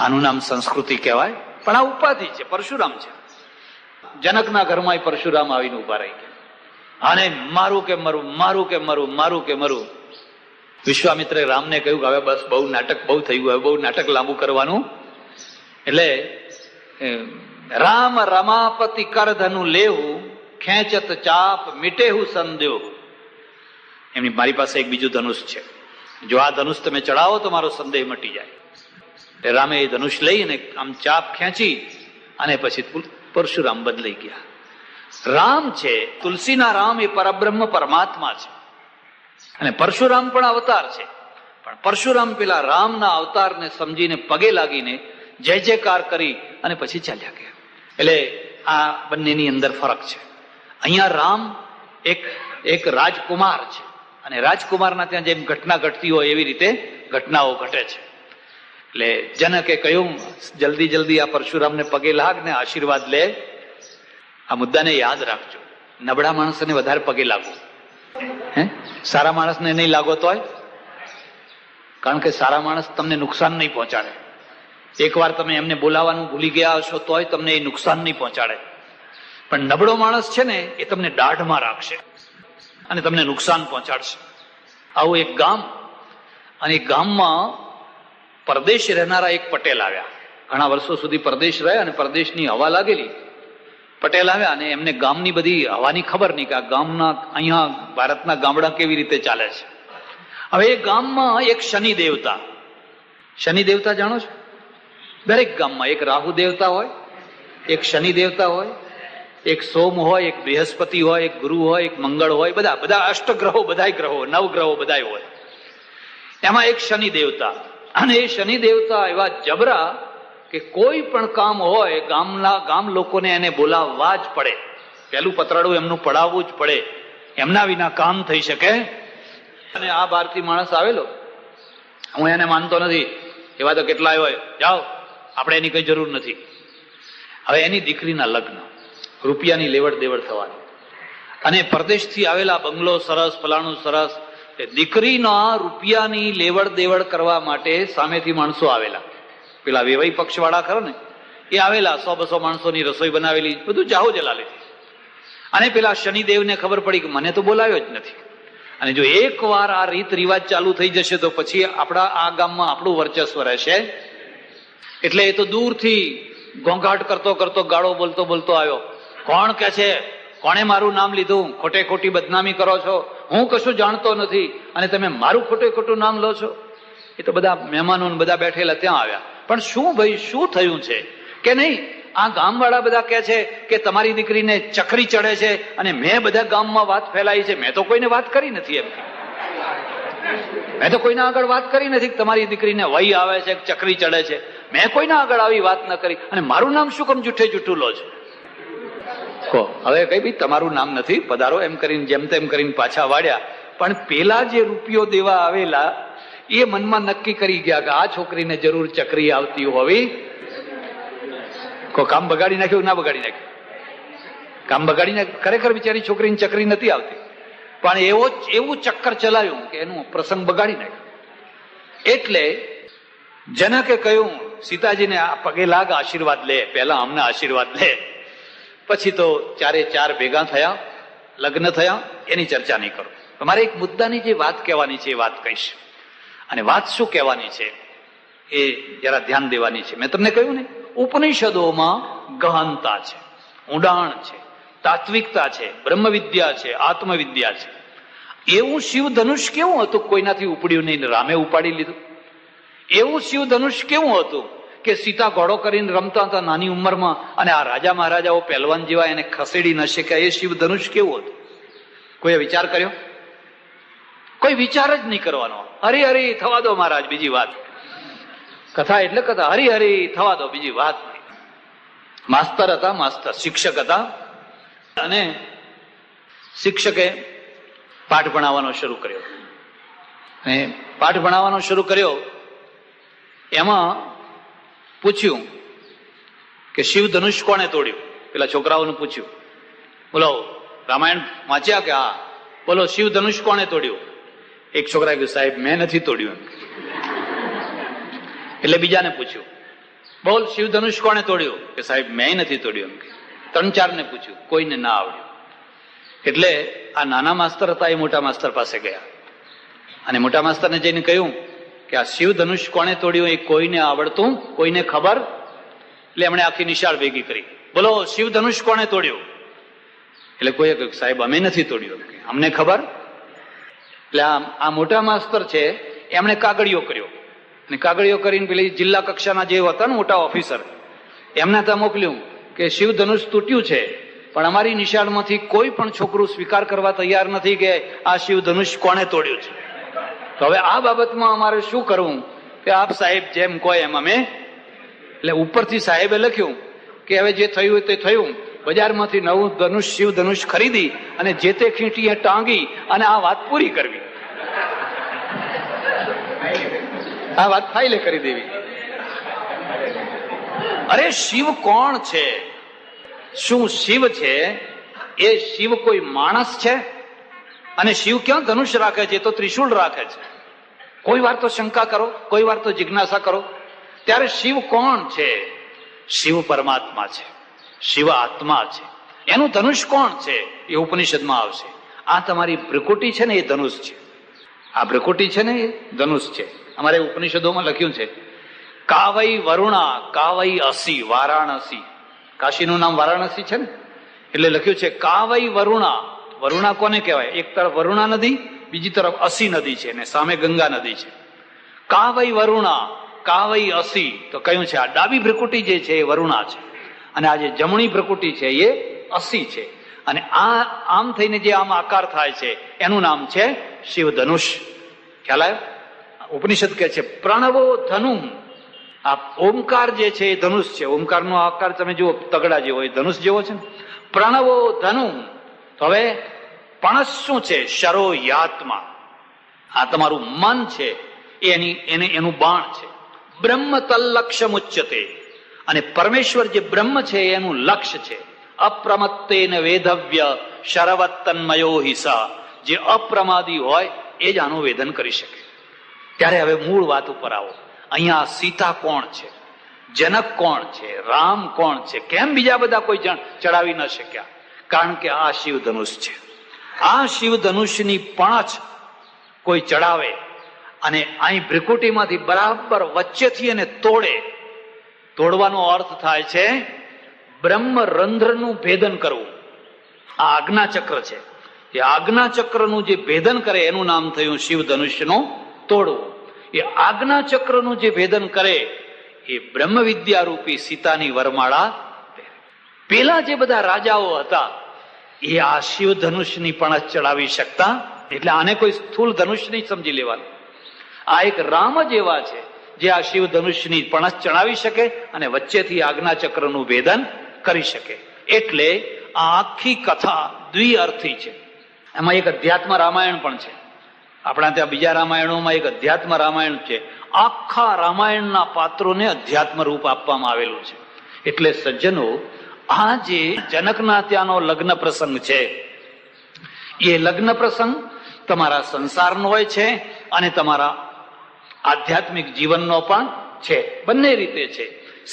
આનું નામ સંસ્કૃતિ કહેવાય? પણ આ ઉપાધિ છે. પરશુરામ છે. જનકના ઘરમાં પરશુરામ આવીને ઉભા રહી ગયા, અને મારું કે મરું, મારું કે મરું, મારું કે મરું. વિશ્વામિત્રે રામને કહ્યું કે હવે બસ બહુ નાટક બહુ થઈ ગયું, હવે બહુ નાટક લાંબુ કરવાનું. એટલે રામ રમાપતિ કરધનુ લેવું, ખેંચત ચાપ મીટેહુ સંદેહ. એમની મારી પાસે એક બીજું ધનુષ છે, જો આ ધનુષ તમે ચડાવો તો મારો સંદેહ મટી જાય. રામે એ ધનુષ લઈને આમ ચાપ ખેંચી, અને પછી પરશુરામ બદલાઈ ગયા. રામ છે, તુલસીના રામ એ પરબ્રહ્મ પરમાત્મા છે, અને પરશુરામ પણ અવતાર છે. પણ પરશુરામ પેલા રામના અવતારને સમજીને પગે લાગીને જય જયકાર કરી અને પછી ચાલ્યા ગયા. એટલે આ બંનેની અંદર ફરક છે. અહીંયા રામ એક રાજકુમાર છે, અને રાજકુમારના ત્યાં જેમ ઘટના ઘટતી હોય એવી રીતે ઘટનાઓ ઘટે છે. એટલે જનકે કહ્યું જલ્દી આ પરશુરામને પગે લાગ ને આશીર્વાદ લે. આ મુદ્દાને યાદ રાખજો. નબળા માણસને વધારે પગે લાગો, સારા માણસને નહીં લાગો તોય, કારણ કે સારા માણસ તમને નુકસાન નહીં પણ નબળો માણસ છે ને એ તમને દાઢમાં રાખશે અને તમને નુકસાન પહોંચાડશે. આવું એક ગામ, અને એ ગામમાં પરદેશ રહેનારા એક પટેલ આવ્યા. ઘણા વર્ષો સુધી પરદેશ રહ્યા અને પરદેશની હવા લાગેલી. પટેલ આવ્યા અને એમને ગામની બધી હવાની ખબર નહીં કે આ ગામના અહીંયા ભારતના ગામડા કેવી રીતે ચાલે છે. હવે એ ગામમાં એક શનિ દેવતા, શનિ દેવતા જાણો છો? દરેક ગામમાં એક રાહુ દેવતા હોય, એક શનિ દેવતા હોય, એક સોમ હોય, એક બૃહસ્પતિ હોય, એક ગુરુ હોય, એક મંગળ હોય, બધા અષ્ટગ્રહો, બધા ગ્રહો, નવગ્રહો બધા હોય. એમાં એક શનિ દેવતા, અને એ શનિ દેવતા એવા જબરા કે કોઈ પણ કામ હોય ગામ લોકોને એને બોલાવવા જ પડે. પેલું પતરાડું એમનું પડાવવું જ પડે, એમના વિના કામ થઈ શકે. અને આ બહારથી માણસ આવેલો, હું એને માનતો નથી, એવા તો કેટલા હોય, જાઓ આપણે એની કઈ જરૂર નથી. હવે એની દીકરીના લગ્ન, રૂપિયાની લેવડ દેવડ થવાની, અને પરદેશથી આવેલા બંગલો સરસ, ફલાણું સરસ. દીકરીના રૂપિયાની લેવડ દેવડ કરવા માટે સામેથી માણસો આવેલા, પેલા વેવાઈ પક્ષ વાળા ખરો ને, એ આવેલા. 100-200 માણસોની રસોઈ બનાવેલી, બધું જાહો જલાલેથી. અને પેલા શનિદેવને ખબર પડી કે મને તો બોલાવ્યો જ નથી, અને જો એકવાર આ રીત રિવાજ ચાલુ થઈ જશે તો પછી આપણા આ ગામમાં આપણું વર્ચસ્વ રહેશે. એટલે એ તો દૂરથી ઘોંઘાટ કરતો કરતો ગાળો બોલતો બોલતો આવ્યો. કોણ કે છે? કોણે મારું નામ લીધું? ખોટે ખોટી બદનામી કરો છો, હું કશું જાણતો નથી અને તમે મારું ખોટે ખોટું નામ લો છો. એ તો બધા મહેમાનો બધા બેઠેલા ત્યાં આવ્યા. પણ શું ભાઈ, શું થયું છે? કે નહીં, આ ગામવાળા બધા કહે છે કે તમારી દીકરીને ચકરી ચડે છે, અને મેં બધા ગામમાં વાત ફેલાઈ છે. મેં તો કોઈને વાત કરી નથી, એમ મેં તો કોઈના આગળ વાત કરી નથી કે તમારી દીકરીને વહી આવે છે, ચકરી ચડે છે. મેં કોઈના આગળ આવી વાત ન કરી, અને મારું નામ શું કેમ જૂઠે જૂઠું લો છો? કહો હવે કઈ ભાઈ તમારું નામ નથી, પધારો એમ કરીને જેમ તેમ કરીને પાછા વાળ્યા. પણ પેલા જે રૂપિયો દેવા આવેલા એ મનમાં નક્કી કરી ગયા કે આ છોકરીને જરૂર ચકરી આવતી હોવી. કામ બગાડી નાખ્યું, ના બગાડી નાખ્યું? કામ બગાડી નાખ્યું. ખરેખર બિચારી છોકરીને ચકરી નથી આવતી, પણ એવું ચક્કર ચલાવ્યું કે એનું પ્રસંગ બગાડી નાખ્યો. એટલે જનકે કહ્યું સીતાજીને આ પગે લાગ, આશીર્વાદ લે, પહેલા અમને આશીર્વાદ લે. પછી તો ચારે ચાર ભેગા થયા, લગ્ન થયા. એની ચર્ચા નહીં કરું. તમારે એક મુદ્દાની જે વાત કહેવાની છે એ વાત કહીશ, અને વાત શું કહેવાની છે એ જરા ધ્યાન દેવાની છે. મેં તમને કહ્યું ને, ઉપનિષદોમાં ગહનતા છે, ઊંડાણ છે, તાત્વિકતા છે, બ્રહ્મવિદ્યા છે, આત્મવિદ્યા છે. એવું શિવ ધનુષ કેવું હતું કોઈનાથી ઉપડ્યું નહીં, રામે ઉપાડી લીધું. એવું શિવ ધનુષ કેવું હતું કે સીતા ઘોડો કરીને રમતા હતા નાની ઉંમરમાં, અને આ રાજા મહારાજાઓ પહેલવાન જેવા એને ખસેડી ન શક્યા. એ શિવ ધનુષ કેવું હતું? કોઈએ વિચાર કર્યો? કોઈ વિચાર જ નહીં કરવાનો. હરી હરી થવા દો મહારાજ, બીજી વાત. કથા એટલે કથા, હરી હરી થવા દો, બીજી વાત નહીં. માસ્તર હતા, માસ્તર શિક્ષક હતા, અને શિક્ષકે પાઠ ભણાવવાનો શરૂ કર્યો. અને પાઠ ભણાવવાનો શરૂ કર્યો એમાં પૂછ્યું કે શિવ ધનુષ કોણે તોડ્યું? પેલા છોકરાઓને પૂછ્યું, બોલો રામાયણ વાંચ્યા કે? હા. બોલો શિવ ધનુષ કોણે તોડ્યું? એક છોકરાએ કહ્યું સાહેબ મેં નથી તોડ્યું. એટલે બીજાને પૂછ્યું, બોલ શિવ ધનુષ કોણે તોડ્યું? કે સાહેબ મેં નથી તોડ્યું. 3-4 ને પૂછ્યું, કોઈને ના આવડ્યું. એટલે આ નાના માસ્તર હતા એ મોટા માસ્તર પાસે ગયા, અને મોટા માસ્તરને જઈને કહ્યું કે આ શિવ ધનુષ કોણે તોડ્યું એ કોઈને આવડતું, કોઈને ખબર? એટલે એમણે આખી નિશાળ ભેગી કરી, બોલો શિવ ધનુષ કોણે તોડ્યું? એટલે કોઈએ કહ્યું સાહેબ અમે નથી તોડ્યું, અમને ખબર. એટલે આ મોટા માસ્તર છે એમણે કાગળિયો કર્યો, અને કાગળિયો કરીને પેલી જિલ્લા કક્ષાના જે હતા ને મોટા ઓફિસર, એમને ત્યાં મોકલ્યું કે શિવ ધનુષ તૂટ્યું છે, પણ અમારી નિશાળમાંથી કોઈ પણ છોકરું સ્વીકાર કરવા તૈયાર નથી કે આ શિવ ધનુષ કોણે તોડ્યું છે. તો હવે આ બાબતમાં અમારે શું કરવું? કે આપ સાહેબ જેમ કહો એમ અમે. એટલે ઉપરથી સાહેબે લખ્યું કે હવે જે થયું તે થયું, બજારમાંથી નવું ધનુષ શિવ ધનુષ ખરીદી અને જે તે ખીંટીએ ટાંગી અને આ વાત પૂરી કરવી, આ વાત ફાઇલે કરી દેવી. અરે શિવ કોણ છે? શું શિવ છે? એ શિવ કોઈ માણસ છે? અને શિવ ક્યાં ધનુષ રાખે છે? તો ત્રિશુળ રાખે છે. કોઈ વાર તો શંકા કરો, કોઈ વાર તો જિજ્ઞાસા કરો. ત્યારે શિવ કોણ છે? શિવ પરમાત્મા છે, શિવ આત્મા છે. એનું ધનુષ કોણ છે એ ઉપનિષદમાં આવશે. આ તમારી ભ્રુકુટી છે ને એ ધનુષ છે. આ ભ્રુકુટી છે ને એ ધનુષ છે. અમારે ઉપનિષદોમાં લખ્યું છે કાવઈ વરુણા કાવઈ અસી વારાણસી. કાશીનું નામ વારાણસી છે ને, એટલે લખ્યું છે કાવઈ વરુણા. વરુણા કોને કહેવાય? એક તરફ વરુણા નદી, બીજી તરફ અસી નદી છે ને સામે ગંગા નદી છે. કાવઈ વરુણા કાવઈ અસી તો કયું છે? આ ડાબી ભ્રુકુટી જે છે એ વરુણા છે અને આ જે જમણી ભ્રુકુટી છે એ અસી છે. અને આ આમ થઈને જે આમ આકાર થાય છે એનું નામ છે શિવ ધનુષ. ખ્યાલ આવ્યો? ઉપનિષદ કહે છે પ્રણવો ધનુ. આ ઓમકાર જે છે એ ધનુષ છે. ઓમકારનો આકાર તમે જુઓ તગડા જેવો, એ ધનુષ જેવો છે ને. પ્રણવો ધનુ. તો હવે પણસ શું છે? શરો યાત્મા. આ તમારું મન છે એનું બાણ છે. બ્રહ્મ તલ્લક્ષ્ય મુચ્યતે. અને પરમેશ્વર જે બ્રહ્મ છે એનું લક્ષ્ય છે. અપ્રમત્તેન વેધવ્ય શરવત્તન્મયો હિસા. જે અપ્રમાદી હોય એ જ આનું વેદન કરી શકે. ત્યારે હવે મૂળ વાત ઉપર આવો. અહીંયા સીતા કોણ છે? જનક કોણ છે? રામ કોણ છે? કેમ બીજા બધા કોઈ ચડાવી ન શક્યા? કારણ કે આ શિવ ધનુષ છે. આ શિવ ધનુષની પણછ કોઈ ચડાવે અને અહીં ભ્રુકુટીમાંથી બરાબર વચ્ચેથી એને તોડે. તોડવાનો અર્થ થાય છે બ્રહ્મ રંધ્રનું ભેદન કરવું. આ આજ્ઞા ચક્ર છે. એ આજ્ઞા ચક્રનું જે ભેદન કરે એનું નામ થયું શિવ ધનુષ્યનું તોડવું. એ આજ્ઞા ચક્રનું જે ભેદન કરે એ બ્રહ્મ વિદ્યા રૂપી સીતાની વરમાળા. પેલા જે બધા રાજાઓ હતા એ આ શિવ ધનુષની પણ ચડાવી શકતા. એટલે આને કોઈ સ્થૂલ ધનુષ નહીં સમજી લેવાનું. આ એક રામ જ એવા છે જે આ શિવ ધનુષની પણ ચડાવી શકે અને વચ્ચેથી આજ્ઞા ચક્રનું ભેદન કરી શકે. એટલે આ આખી કથા દ્વિઅર્થી છે. એમાં એક અધ્યાત્મ રામાયણ પણ છે. આપણા ત્યાં બીજા રામાયણોમાં એક અધ્યાત્મ રામાયણ છે. આખા રામાયણના પાત્રોને અધ્યાત્મ રૂપ આપવામાં આવેલું છે. એટલે સજ્જનો, આ જે જનકના ત્યાંનો લગ્ન પ્રસંગ છે એ લગ્ન પ્રસંગ તમારા સંસારનો હોય છે અને તમારા આધ્યાત્મિક જીવનનો પણ છે. બંને રીતે છે.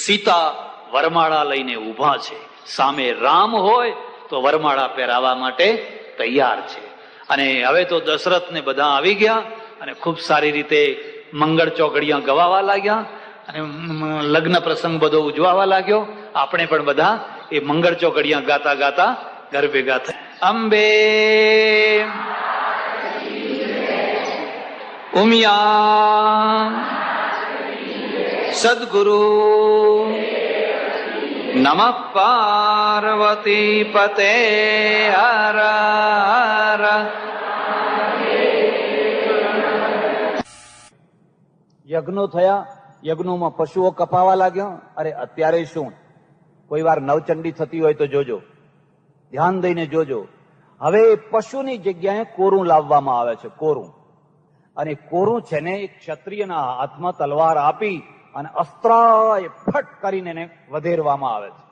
સીતા વરમાળા લઈને ઊભા છે, સામે રામ હોય તો વરમાળા પહેરાવા માટે તૈયાર છે. અને હવે તો દશરથ ને બધા આવી ગયા અને ખૂબ સારી રીતે મંગળ ચોઘડિયા ગવાવા લાગ્યા અને લગ્ન પ્રસંગ બધો ઉજવાવા લાગ્યો. આપણે પણ બધા એ મંગળ ચોઘડિયા ગાતા ગાતા ઘર ભેગા થાય. અંબે ઉમિયા સદગુરુ નમઃ પાર્વતી પતે હર હર. યજ્ઞો થયા, યજ્ઞોમાં પશુઓ કપાવા લાગ્યા. અરે અત્યારે શું, કોઈ વાર નવચંડી થતી હોય તો જોજો, ધ્યાન દઈને જોજો. હવે પશુની જગ્યાએ કોરું લાવવામાં આવે છે. કોરું. અને કોરું છે ને એક ક્ષત્રિયના હાથમાં તલવાર આપી અને અસ્ત્રાય ફટ કરીને એને વધેરવામાં આવે છે.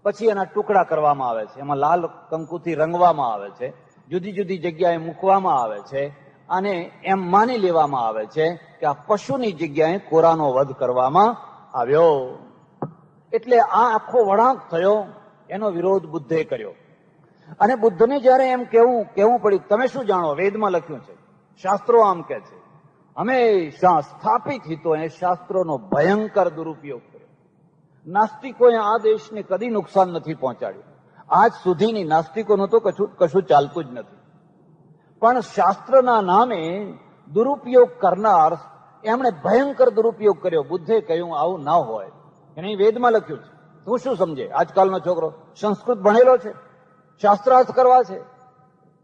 પછી એના ટુકડા કરવામાં આવે છે, એમાં લાલ કંકુથી રંગવામાં આવે છે, જુદી જુદી જગ્યાએ મૂકવામાં આવે છે અને એમ માની લેવામાં આવે છે કે આ પશુની જગ્યાએ કોરાનો વધ કરવામાં આવ્યો. એટલે આ આખો વળાંક થયો. એનો વિરોધ બુદ્ધે કર્યો. અને બુદ્ધને જયારે એમ કેવું પડ્યું, તમે શું જાણો, વેદમાં લખ્યું છે, શાસ્ત્રો આમ કે છે. હંમેશા સ્થાપિત હિતોએ શાસ્ત્રોનો ભયંકર દુરુપયોગ કર્યો. નાસ્તિકોએ આ દેશને કદી નુકસાન નથી પહોંચાડ્યું. આજ સુધીની નાસ્તિકોનું તો કશું ચાલતું જ નથી. પણ શાસ્ત્રના નામે દુરુપયોગ કરનાર એમણે ભયંકર દુરુપયોગ કર્યો. બુદ્ધે કહ્યું આવું ના હોય. એને વેદમાં લખ્યું છે. તું શું સમજે? આજકાલનો છોકરો સંસ્કૃત ભણેલો છે, શાસ્ત્રાર્થ કરવા છે.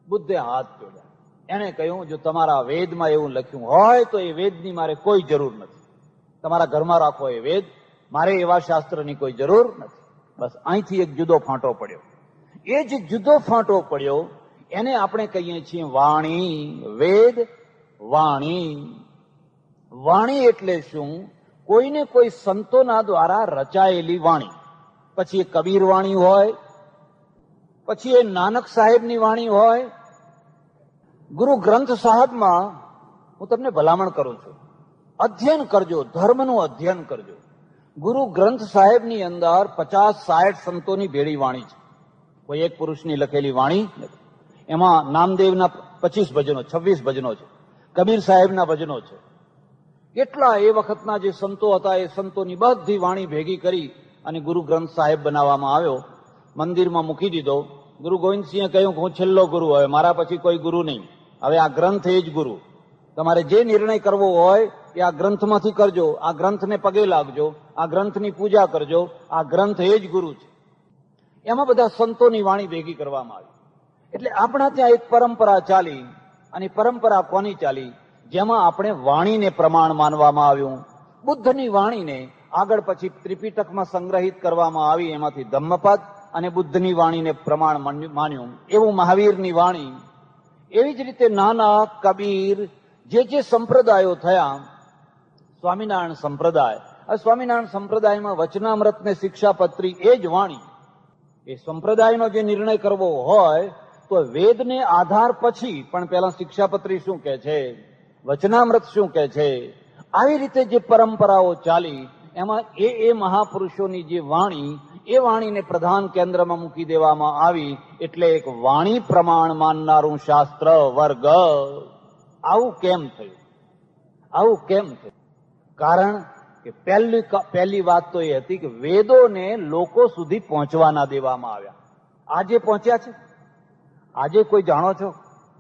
બુદ્ધે હાથ જોડ્યા. એને કહ્યું જો તમારા વેદમાં એવું લખ્યું હોય તો એ વેદની મારે કોઈ જરૂર નથી. તમારા ઘરમાં રાખો એ વેદ, મારે એવા શાસ્ત્રની કોઈ જરૂર નથી. બસ અહીંથી એક જુદો ફાંટો પડ્યો. એ જે જુદો ફાંટો પડ્યો એને આપણે કહીએ છીએ વાણી. વેદ વાણી. વાણી એટલે શું? કોઈને કોઈ સંતોના દ્વારા રચાયેલી વાણી. પછી એ કબીર વાણી હોય, પછી એ નાનક સાહેબની વાણી હોય. ગુરુ ગ્રંથ સાહેબમાં હું તમને ભલામણ કરું છું, અધ્યયન કરજો, ધર્મનું અધ્યયન કરજો. ગુરુ ગ્રંથ સાહેબની અંદર 50-60 સંતોની ભેળી વાણી છે. કોઈ એક પુરુષની લખેલી વાણી નથી. એમાં નામદેવના 25 ભજનો, 26 ભજનો છે, કબીર સાહેબના ભજનો છે. કેટલા એ વખતના જે સંતો હતા એ સંતોની બધી વાણી ભેગી કરી અને ગુરુ ગ્રંથ સાહેબ બનાવવામાં આવ્યો. મંદિરમાં મૂકી દીધો. ગુરુ ગોવિંદસિંહે કહ્યું કે હું છેલ્લો ગુરુ, હવે મારા પછી કોઈ ગુરુ નહીં, હવે આ ગ્રંથ એ જ ગુરુ. તમારે જે નિર્ણય કરવો હોય એ આ ગ્રંથમાંથી કરજો, આ ગ્રંથને પગે લાગજો, આ ગ્રંથની પૂજા કરજો, આ ગ્રંથ એ જ ગુરુ છે. એમાં બધા સંતોની વાણી ભેગી કરવામાં આવી. એટલે આપણા ત્યાં એક પરંપરા ચાલી, અને પરંપરા કોની ચાલી? જેમાં આપણે વાણીને પ્રમાણ માનવામાં આવ્યું. બુદ્ધની વાણીને આગળ પછી ત્રિપિટકમાં સંગ્રહિત કરવામાં આવી, એમાંથી ધમ્મપદ અને બુદ્ધની વાણીને પ્રમાણ માન્યું. એવું મહાવીરની વાણી. એવી જ રીતે નાનક, કબીર, જે સંપ્રદાયો થયા, સ્વામિનારાયણ સંપ્રદાય, આ સ્વામિનારાયણ સંપ્રદાયમાં વચનામૃતને શિક્ષાપત્રી એ જ વાણી. એ સંપ્રદાયનો જે નિર્ણય કરવો હોય તો વેદને આધાર પછી પણ પહેલા શિક્ષાપત્રી શું કહે છે, વચનામૃત શું કહે છે, આવી રીતે જે પરંપરાઓ ચાલી એમાં એ મહાપુરુષોની જે વાણી, એ વાણીને પ્રધાન કેન્દ્રમાં મૂકી દેવામાં આવી. એટલે એક વાણી પ્રમાણ માનનારું શાસ્ત્ર વર્ગ. આવું કેમ થયું? આવું કેમ થયું? કારણ કે પહેલી વાત તો એ હતી કે વેદોને લોકો સુધી પહોંચવા ના દેવામાં આવ્યા. આજે પહોંચ્યા છે? આજે કોઈ જાણો છો?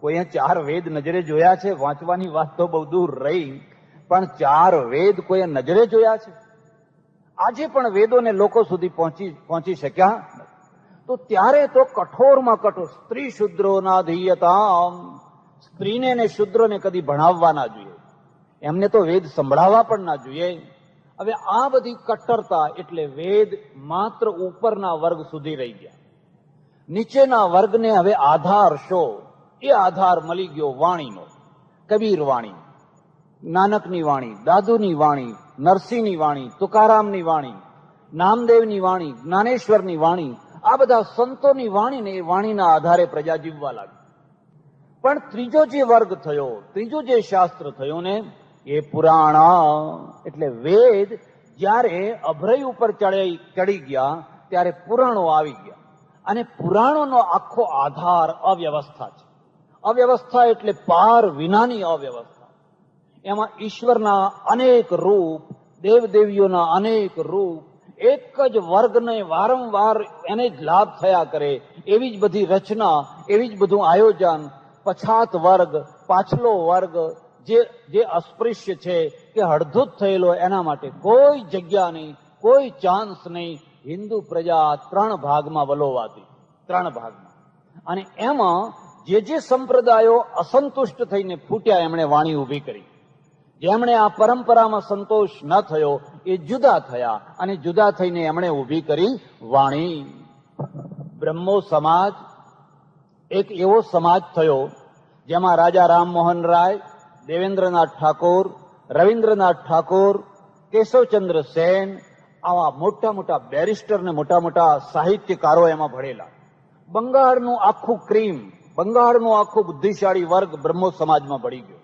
કોઈ 4 વેદ નજરે જોયા છે? વાંચવાની વાત તો બહુ દૂર રહી, પણ 4 વેદ કોઈ નજરે જોયા છે? આજે પણ વેદોને લોકો સુધી પહોંચી શક્યા? તો ત્યારે તો કઠોરમાં કઠોર સ્ત્રી શુદ્રો ના ધીયતા, સ્ત્રીને ને શુદ્રને કદી ભણાવવા ના જોઈએ, એમને તો વેદ સંભળાવવા પણ ના જોઈએ. હવે આ બધી કટ્ટરતા એટલે વેદ માત્ર ઉપરના વર્ગ સુધી રહી ગયા. નીચેના વર્ગને હવે આધાર શો? એ આધાર મળી ગયો વાણીનો. કબીર વાણી, નાનકની વાણી, દાદુની વાણી, નરસિંહની વાણી, તુકારામની વાણી, નામદેવની વાણી, જ્ઞાનેશ્વરની વાણી, આ બધા સંતોની વાણીને એ વાણીના આધારે પ્રજા જીવવા લાગી. પણ ત્રીજો જે વર્ગ થયો, ત્રીજો જે શાસ્ત્ર થયો ને, એ પુરાણ. એટલે વેદ જ્યારે અભ્રય ઉપર ચડી ગયા ત્યારે પુરાણો આવી ગયા. અને પુરાણોનો આખો આધાર અવ્યવસ્થા છે. અવ્યવસ્થા એટલે પાર વિનાની અવ્યવસ્થા. એમાં ઈશ્વરના અનેક રૂપ, દેવદેવીઓના અનેક રૂપ, એક જ વર્ગને વારંવાર એને જ લાભ થયા કરે એવી જ બધી રચના, એવી જ બધું આયોજન. પછાત વર્ગ, પાછલો વર્ગ, જે અસ્પૃશ્ય છે કે હળધૂત થયેલો, એના માટે કોઈ જગ્યા નહીં, કોઈ ચાન્સ નહીં. હિન્દુ પ્રજા 3 ભાગમાં વલોવાતી, 3 ભાગમાં. અને એમાં જે સંપ્રદાયો અસંતુષ્ટ થઈને ફૂટ્યા એમણે વાણી ઊભી કરી. જેમણે આ પરંપરામાં સંતોષ ન થયો એ જુદા થયા, અને જુદા થઈને એમણે ઊભી કરી વાણી. બ્રહ્મો સમાજ એક એવો સમાજ થયો જેમાં રાજા રામમોહન રાય, દેવેન્દ્રનાથ ઠાકોર, રવિન્દ્રનાથ ઠાકોર, કેશવચંદ્ર સેન, આવા મોટા મોટા બેરિસ્ટર ને મોટા મોટા સાહિત્યકારો એમાં ભળેલા. બંગાળનું આખું ક્રીમ, બંગાળનો આખો બુદ્ધિશાળી વર્ગ બ્રહ્મો સમાજમાં ભળી ગયો.